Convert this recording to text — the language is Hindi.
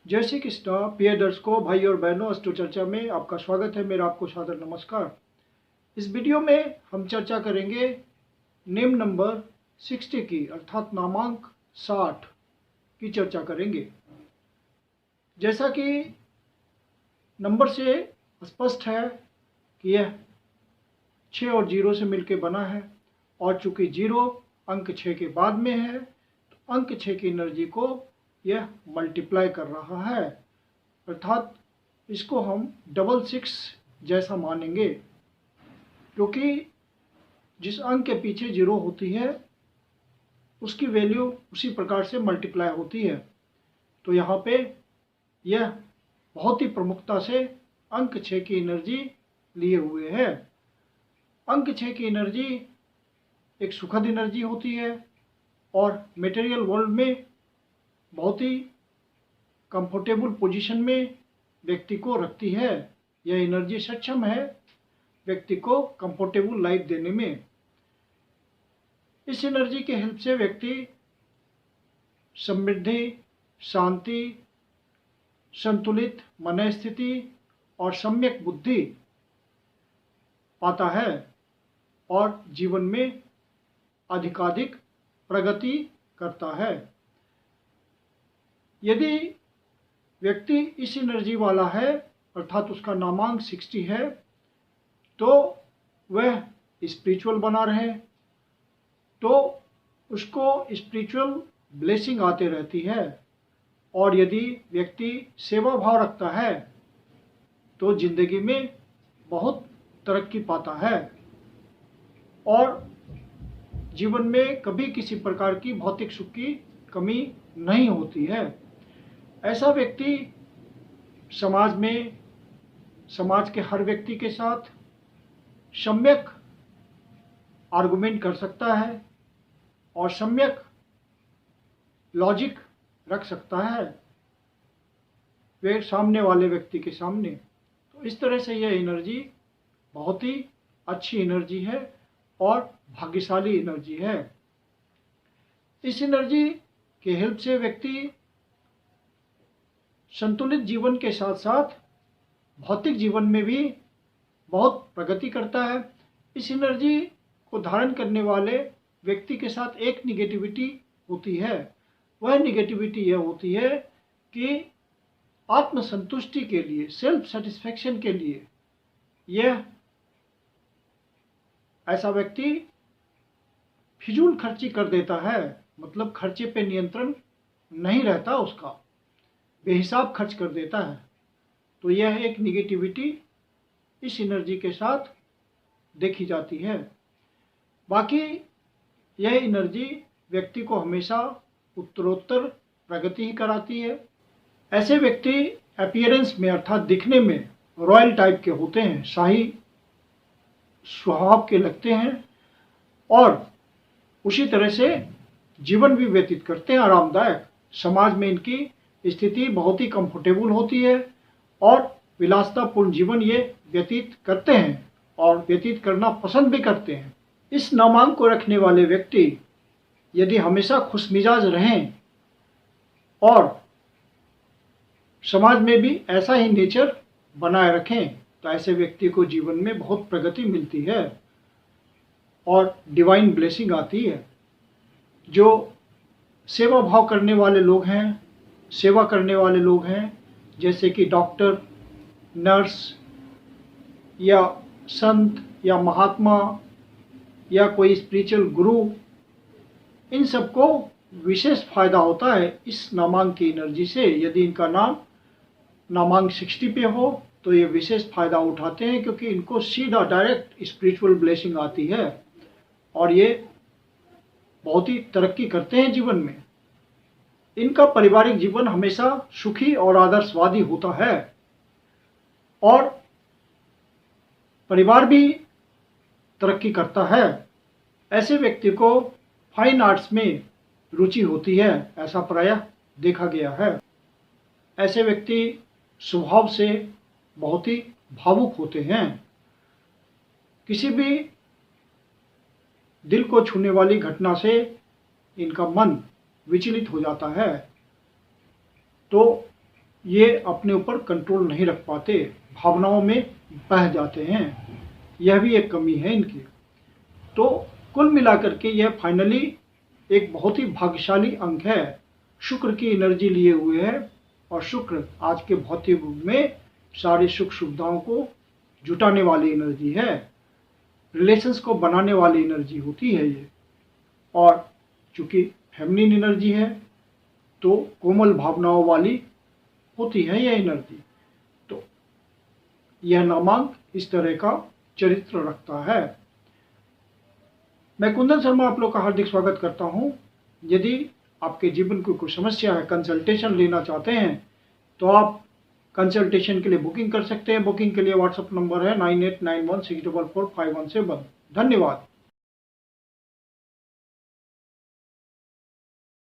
जय श्री कृष्णा प्रिय दर्शकों, भाई और बहनों, अष्टो चर्चा में आपका स्वागत है। मेरा आपको सादर नमस्कार। इस वीडियो में हम चर्चा करेंगे नेम नंबर 60 की, अर्थात नामांक 60 की चर्चा करेंगे। जैसा कि नंबर से स्पष्ट है कि यह 6 और 0 से मिलकर बना है, और चूंकि 0 अंक 6 के बाद में है तो अंक 6 की एनर्जी को यह मल्टीप्लाई कर रहा है, अर्थात इसको हम 66 जैसा मानेंगे, क्योंकि जिस अंक के पीछे 0 होती है उसकी वैल्यू उसी प्रकार से मल्टीप्लाई होती है। तो यहाँ पे यह बहुत ही प्रमुखता से अंक 6 की एनर्जी लिए हुए है। अंक 6 की एनर्जी एक सुखद एनर्जी होती है और मटेरियल वर्ल्ड में बहुत ही कंफर्टेबल पोजीशन में व्यक्ति को रखती है। यह एनर्जी सक्षम है व्यक्ति को कंफर्टेबल लाइफ देने में। इस एनर्जी के हेल्प से व्यक्ति समृद्धि, शांति, संतुलित मन स्थिति और सम्यक बुद्धि पाता है और जीवन में अधिकाधिक प्रगति करता है। यदि व्यक्ति इस एनर्जी वाला है, अर्थात उसका नामांक 60 है, तो वह स्पिरिचुअल बना रहे तो उसको स्पिरिचुअल ब्लेसिंग आते रहती है। और यदि व्यक्ति सेवा भाव रखता है तो जिंदगी में बहुत तरक्की पाता है और जीवन में कभी किसी प्रकार की भौतिक सुख की कमी नहीं होती है। ऐसा व्यक्ति समाज में, समाज के हर व्यक्ति के साथ सम्यक आर्गुमेंट कर सकता है और सम्यक लॉजिक रख सकता है वे सामने वाले व्यक्ति के सामने। तो इस तरह से यह एनर्जी बहुत ही अच्छी एनर्जी है और भाग्यशाली एनर्जी है। इस एनर्जी के हेल्प से व्यक्ति संतुलित जीवन के साथ साथ भौतिक जीवन में भी बहुत प्रगति करता है। इस एनर्जी को धारण करने वाले व्यक्ति के साथ एक निगेटिविटी होती है। वह निगेटिविटी यह होती है कि आत्मसंतुष्टि के लिए, सेल्फ सेटिस्फैक्शन के लिए यह ऐसा व्यक्ति फिजूल खर्ची कर देता है, मतलब खर्चे पे नियंत्रण नहीं रहता उसका, बेहिसाब खर्च कर देता है। तो यह एक निगेटिविटी इस एनर्जी के साथ देखी जाती है। बाकी यह एनर्जी व्यक्ति को हमेशा उत्तरोत्तर प्रगति ही कराती है। ऐसे व्यक्ति अपीयरेंस में, अर्थात दिखने में रॉयल टाइप के होते हैं, शाही स्वभाव के लगते हैं और उसी तरह से जीवन भी व्यतीत करते हैं आरामदायक। समाज में इनकी स्थिति बहुत ही कंफर्टेबल होती है और विलासतापूर्ण जीवन ये व्यतीत करते हैं और व्यतीत करना पसंद भी करते हैं। इस नामांक को रखने वाले व्यक्ति यदि हमेशा खुशमिजाज रहें और समाज में भी ऐसा ही नेचर बनाए रखें तो ऐसे व्यक्ति को जीवन में बहुत प्रगति मिलती है और डिवाइन ब्लेसिंग आती है। जो सेवा भाव करने वाले लोग हैं, सेवा करने वाले लोग हैं, जैसे कि डॉक्टर, नर्स या संत या महात्मा या कोई स्पिरिचुअल गुरु, इन सबको विशेष फायदा होता है इस नामांक की एनर्जी से। यदि इनका नाम नामांक 60 पे हो तो ये विशेष फायदा उठाते हैं, क्योंकि इनको सीधा डायरेक्ट स्पिरिचुअल ब्लेसिंग आती है और ये बहुत ही तरक्की करते हैं जीवन में। इनका पारिवारिक जीवन हमेशा सुखी और आदर्शवादी होता है और परिवार भी तरक्की करता है। ऐसे व्यक्ति को फाइन आर्ट्स में रुचि होती है, ऐसा प्रायः देखा गया है। ऐसे व्यक्ति स्वभाव से बहुत ही भावुक होते हैं। किसी भी दिल को छूने वाली घटना से इनका मन विचलित हो जाता है। तो ये अपने ऊपर कंट्रोल नहीं रख पाते, भावनाओं में बह जाते हैं। यह भी एक कमी है इनकी। तो कुल मिलाकर के यह फाइनली एक बहुत ही भाग्यशाली अंक है। शुक्र की एनर्जी लिए हुए है और शुक्र आज के भौतिक युग में सारी सुख सुविधाओं को जुटाने वाली एनर्जी है, रिलेशंस को बनाने वाली एनर्जी होती है ये। और चूंकि फेमिनिन एनर्जी है तो कोमल भावनाओं वाली होती है यह एनर्जी। तो यह नामांक इस तरह का चरित्र रखता है। मैं कुंदन शर्मा आप लोग का हार्दिक स्वागत करता हूं। यदि आपके जीवन की कोई समस्या है, कंसल्टेशन लेना चाहते हैं, तो आप कंसल्टेशन के लिए बुकिंग कर सकते हैं। बुकिंग के लिए व्हाट्सएप नंबर है 9891644517। धन्यवाद।